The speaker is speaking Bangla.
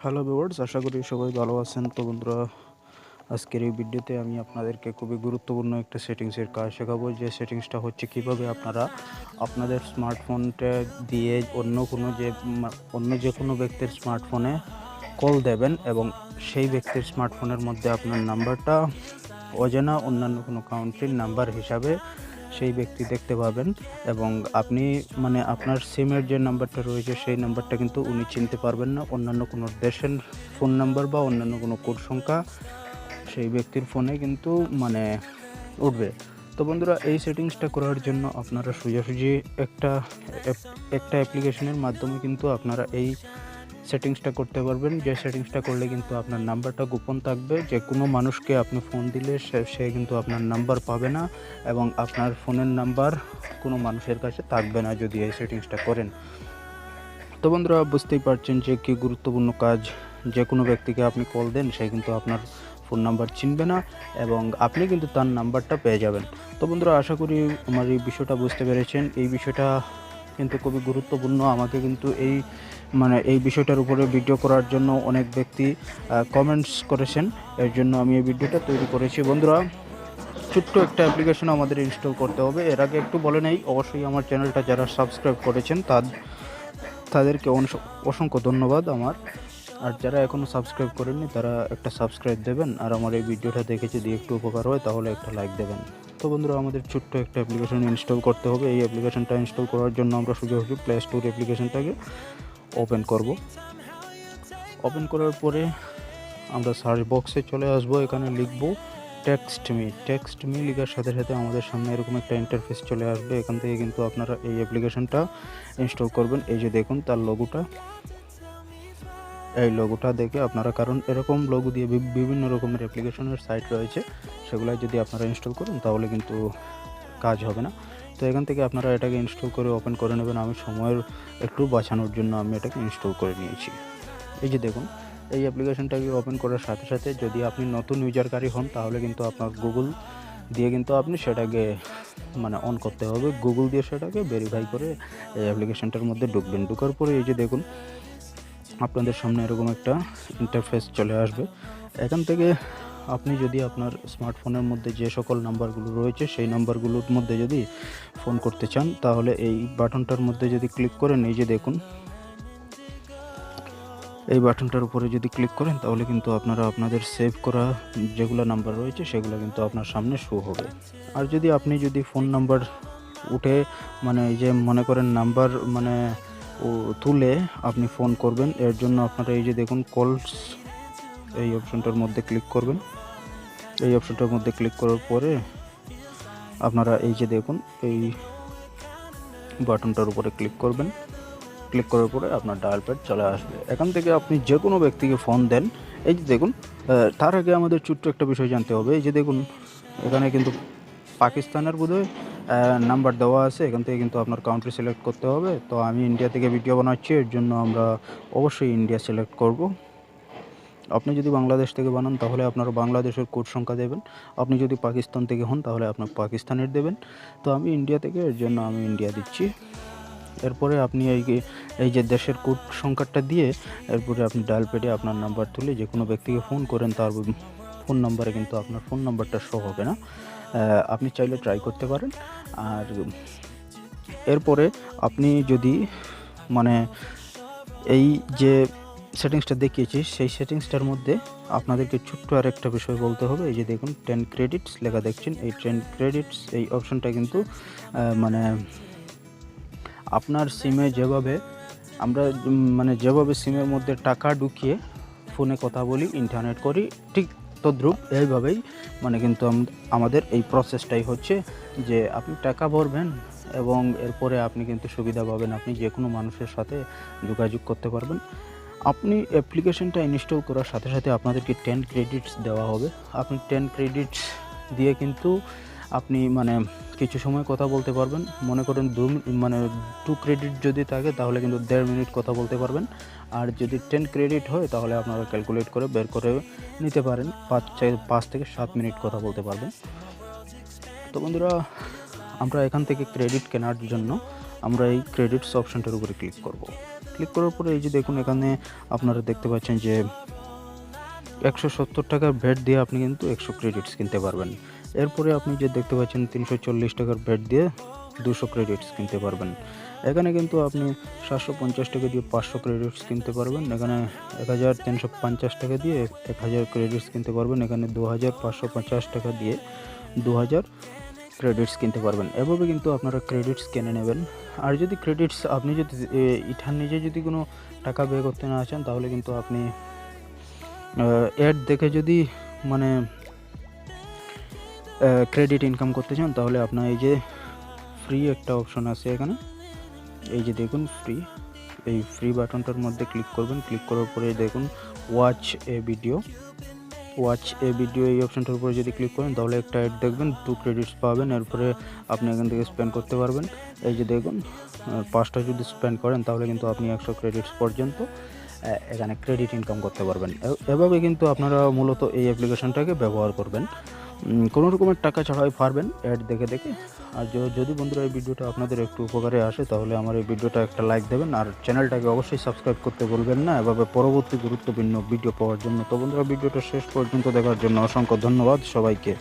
হ্যালো ভিউয়ার্স, আশা করি সবাই ভালো আছেন। তো বন্ধুরা, আজকের এই ভিডিওতে আমি আপনাদেরকে খুবই গুরুত্বপূর্ণ একটা সেটিংসের কাজ শেখাবো। যে সেটিংসটা হচ্ছে কিভাবে আপনারা আপনাদের স্মার্টফোনটা দিয়ে অন্য যে কোনো ব্যক্তির স্মার্টফোনে কল দেবেন এবং সেই ব্যক্তির স্মার্টফোনের মধ্যে আপনার নাম্বারটা অজানা অন্যান্য কোনো কাউন্ট্রির নাম্বার হিসাবে সেই ব্যক্তি দেখতে পাবেন এবং আপনি আপনার সিমের যে নাম্বারটা রয়েছে সেই নাম্বারটা কিন্তু উনি চিনতে পারবেন না। অন্যান্য কোনো দেশের ফোন নাম্বার বা অন্যান্য কোনো কোড সংখ্যা সেই ব্যক্তির ফোনে কিন্তু উঠবে। তো বন্ধুরা, এই সেটিংসটা করার জন্য আপনারা সোজাসুজি একটা অ্যাপ্লিকেশনের মাধ্যমে কিন্তু আপনারা এই সেটিংসটা করতে পারবেন। যে সেটিংসটা করলে কিন্তু আপনার নাম্বারটা গোপন থাকবে। যে কোনো মানুষকে আপনি ফোন দিলে সে কিন্তু আপনার নাম্বার পাবে না এবং আপনার ফোনের নাম্বার কোনো মানুষের কাছে থাকবে না যদি এই সেটিংসটা করেন। তো বন্ধুরা, বুঝতেই পারছেন যে কী গুরুত্বপূর্ণ কাজ। যে কোনো ব্যক্তিকে আপনি কল দেন, সে কিন্তু আপনার ফোন নাম্বার চিনবে না এবং আপনি কিন্তু তার নাম্বারটা পেয়ে যাবেন। তো বন্ধুরা, আশা করি আমার এই বিষয়টা বুঝতে পেরেছেন। এই বিষয়টা কিন্তু খুবই গুরুত্বপূর্ণ। আমাকে কিন্তু এই বিষয়টার উপরে ভিডিও করার জন্য অনেক ব্যক্তি কমেন্টস করেছেন। এর জন্য আমি এই ভিডিওটা তৈরি করেছি। বন্ধুরা, ছোট্ট একটা অ্যাপ্লিকেশন আমাদের ইনস্টল করতে হবে। এর আগে একটু বলে নেই, অবশ্যই আমার চ্যানেলটা যারা সাবস্ক্রাইব করেছেন তাদেরকে অসংখ্য ধন্যবাদ আমার। আর যারা এখনও সাবস্ক্রাইব করেননি তারা একটা সাবস্ক্রাইব দেবেন, আর আমার এই ভিডিওটা দেখে যদি একটু উপকার হয় তাহলে একটা লাইক দেবেন। তো বন্ধুরা, আমাদের ছোট্ট একটা অ্যাপ্লিকেশন ইনস্টল করতে হবে। এই অ্যাপ্লিকেশনটা ইনস্টল করার জন্য আমরা সোজাসুজি প্লে স্টোর অ্যাপ্লিকেশনটাকে ওপেন করব। ওপেন করার পরে আমরা সার্চ বক্সে চলে আসব। এখানে লিখব টেক্সট মি লেখার সাথে সাথে আমাদের সামনে এরকম একটা ইন্টারফেস চলে আসবে। এখান থেকে কিন্তু আপনারা এই অ্যাপ্লিকেশনটা ইনস্টল করবেন। এই যে দেখুন তার এই লোগোটা দেখে আপনারা, কারণ এরকম লোগো দিয়ে বিভিন্ন রকমের অ্যাপ্লিকেশনের সাইট রয়েছে, সেগুলো যদি আপনারা ইনস্টল করেন তাহলে কিন্তু কাজ হবে না। তো এখান থেকে আপনারা এটাকে ইনস্টল করে ওপেন করে নেবেন। আমি সময়ের একটু বাঁচানোর জন্য আমি এটাকে ইনস্টল করে নিয়েছি। এই যে দেখুন, এই অ্যাপ্লিকেশনটাকে ওপেন করার সাথে সাথে যদি আপনি নতুন ইউজারকারী হন তাহলে কিন্তু আপনার গুগল দিয়ে কিন্তু আপনি সেটাকে অন করতে হবে। গুগল দিয়ে সেটাকে ভেরিফাই করে এই অ্যাপ্লিকেশনটার মধ্যে ঢুকবেন। ঢোকার পরে এই যে দেখুন আপনাদের সামনে এরকম একটা ইন্টারফেস চলে আসবে। এখান থেকে আপনি যদি আপনার স্মার্টফোনের মধ্যে যে সকল নাম্বারগুলো রয়েছে সেই নাম্বারগুলোর মধ্যে যদি ফোন করতে চান তাহলে এই বাটনটার মধ্যে যদি ক্লিক করেন, এই যে দেখুন এই বাটনটার উপরে যদি ক্লিক করেন তাহলে কিন্তু আপনারা আপনাদের সেভ করা যেগুলো নাম্বার রয়েছে সেগুলো কিন্তু আপনার সামনে শো হবে। আর যদি ফোন নাম্বার উঠে এই যে মনে করেন নাম্বার তুলে আপনি ফোন করবেন, এর জন্য আপনারা এই যে দেখুন কলস এই অপশনটার মধ্যে ক্লিক করবেন। এই অপশনটার মধ্যে ক্লিক করার পরে আপনারা এই যে দেখুন এই বাটনটার উপরে ক্লিক করবেন। ক্লিক করার পরে আপনার ডায়াল প্যাড চলে আসবে। এখান থেকে আপনি যে কোনো ব্যক্তিকে ফোন দেন। এই যে দেখুন, তার আগে আমাদের ছোট্ট একটা বিষয় জানতে হবে। এই যে দেখুন এখানে কিন্তু পাকিস্তানের বোধহয় নাম্বার দেওয়া আছে। এখান থেকে কিন্তু আপনার কান্ট্রি সিলেক্ট করতে হবে। তো আমি ইন্ডিয়া থেকে ভিডিও বানাচ্ছি, এর জন্য আমরা অবশ্যই ইন্ডিয়া সিলেক্ট করব। আপনি যদি বাংলাদেশ থেকে বানান তাহলে আপনারা বাংলাদেশের কোড সংখ্যা দেবেন। আপনি যদি পাকিস্তান থেকে হন তাহলে আপনার পাকিস্তানের দেবেন। তো আমি ইন্ডিয়া থেকে, এর জন্য আমি ইন্ডিয়া দিচ্ছি। এরপরে আপনি এই যে দেশের কোড সংখ্যাটা দিয়ে এরপরে আপনি ডায়াল প্যাডে আপনার নাম্বার তুলে যে কোনো ব্যক্তিকে ফোন করেন, তার ফোন নাম্বারে কিন্তু আপনার ফোন নাম্বারটা শো হবে না। আপনি চাইলে ট্রাই করতে পারেন। আর এরপরে আপনি যদি এই যে সেটিংসটা দেখিয়েছি সেই সেটিংসটার মধ্যে আপনাদেরকে ছোট্ট আর একটা বিষয় বলতে হবে। এই যে দেখুন 10 ক্রেডিটস লেখা দেখছেন, এই 10 ক্রেডিটস এই অপশনটা কিন্তু আপনার সিমে যেভাবে আমরা যেভাবে সিমের মধ্যে টাকা ঢুকিয়ে ফোনে কথা বলি, ইন্টারনেট করি, ঠিক তদ্রূপ এইভাবেই কিন্তু আমাদের এই প্রসেসটাই হচ্ছে যে আপনি টাকা ভরবেন এবং এরপরে আপনি কিন্তু সুবিধা পাবেন। আপনি যে কোনো মানুষের সাথে যোগাযোগ করতে পারবেন। আপনি অ্যাপ্লিকেশনটা ইনস্টল করার সাথে সাথে আপনাদেরকে 10 ক্রেডিটস দেওয়া হবে। আপনি 10 ক্রেডিটস দিয়ে কিন্তু আপনি কিছু সময় কথা বলতে পারবেন। মনে করেন 2 ক্রেডিট যদি থাকে তাহলে কিন্তু 1.5 মিনিট কথা বলতে পারবেন। আর যদি 10 ক্রেডিট হয় তাহলে আপনারা ক্যালকুলেট করে বের করে নিতে পারেন, 5 থেকে 7 মিনিট কথা বলতে পারবেন। তো বন্ধুরা, আমরা এখান থেকে ক্রেডিট কেনার জন্য আমরা এই ক্রেডিটস অপশনটার উপরে ক্লিক করব। ক্লিক করার পরে এই যে দেখুন এখানে আপনারা দেখতে পাচ্ছেন যে 170 টাকার ভ্যাট দিয়ে আপনি কিন্তু 100 ক্রেডিটস কিনতে পারবেন। এরপরে আপনি যে দেখতে পাচ্ছেন 340 টাকার ভ্যাট দিয়ে 200 ক্রেডিটস কিনতে পারবেন। এখানে কিন্তু আপনি 750 টাকা দিয়ে 500 ক্রেডিটস কিনতে পারবেন। এখানে 1350 টাকা দিয়ে 1000 ক্রেডিটস কিনতে পারবেন। এখানে 2550 টাকা দিয়ে 2000 ক্রেডিটস কিনতে পারবেন। এভাবে কিন্তু আপনারা ক্রেডিটস কিনে নেবেন। আর যদি ক্রেডিটস আপনি যদি ইঠার নিজে যদি কোনো টাকা ব্যয় করতে না চান, তাহলে কিন্তু আপনি অ্যাড দেখে যদি মানে ক্রেডিট ইনকাম করতে চান, তাহলে আপনার এই যে ফ্রি একটা অপশন আছে এখানে, এই যে দেখুন ফ্রি, এই ফ্রি বাটনটার মধ্যে ক্লিক করবেন। ক্লিক করার পরে দেখুন ওয়াচ এ ভিডিও, এই অপশনটার উপরে যদি ক্লিক করেন তাহলে একটা অ্যাড দেখবেন, 2 ক্রেডিটস পাবেন। এরপরে আপনি এখান থেকে স্পেন্ড করতে পারবেন। এই যে দেখুন 5টা যদি স্পেন্ড করেন তাহলে কিন্তু আপনি 100 ক্রেডিটস পর্যন্ত এখানে ক্রেডিট ইনকাম করতে পারবেন। এভাবে কিন্তু আপনারা মূলত এই অ্যাপ্লিকেশনটাকে ব্যবহার করবেন, কোনো রকমের টাকা ছাড়াই পারবেন অ্যাড দেখে দেখে। আর যদি বন্ধুরা এই ভিডিওটা আপনাদের একটু উপকারে আসে, তাহলে আমার এই ভিডিওটা একটা লাইক দেবেন, আর চ্যানেলটাকে অবশ্যই সাবস্ক্রাইব করতে ভুলবেন না এভাবে পরবর্তী গুরুত্বপূর্ণ ভিডিও পাওয়ার জন্য। তো বন্ধুরা, ভিডিওটা শেষ পর্যন্ত দেখার জন্য অসংখ্য ধন্যবাদ সবাইকে।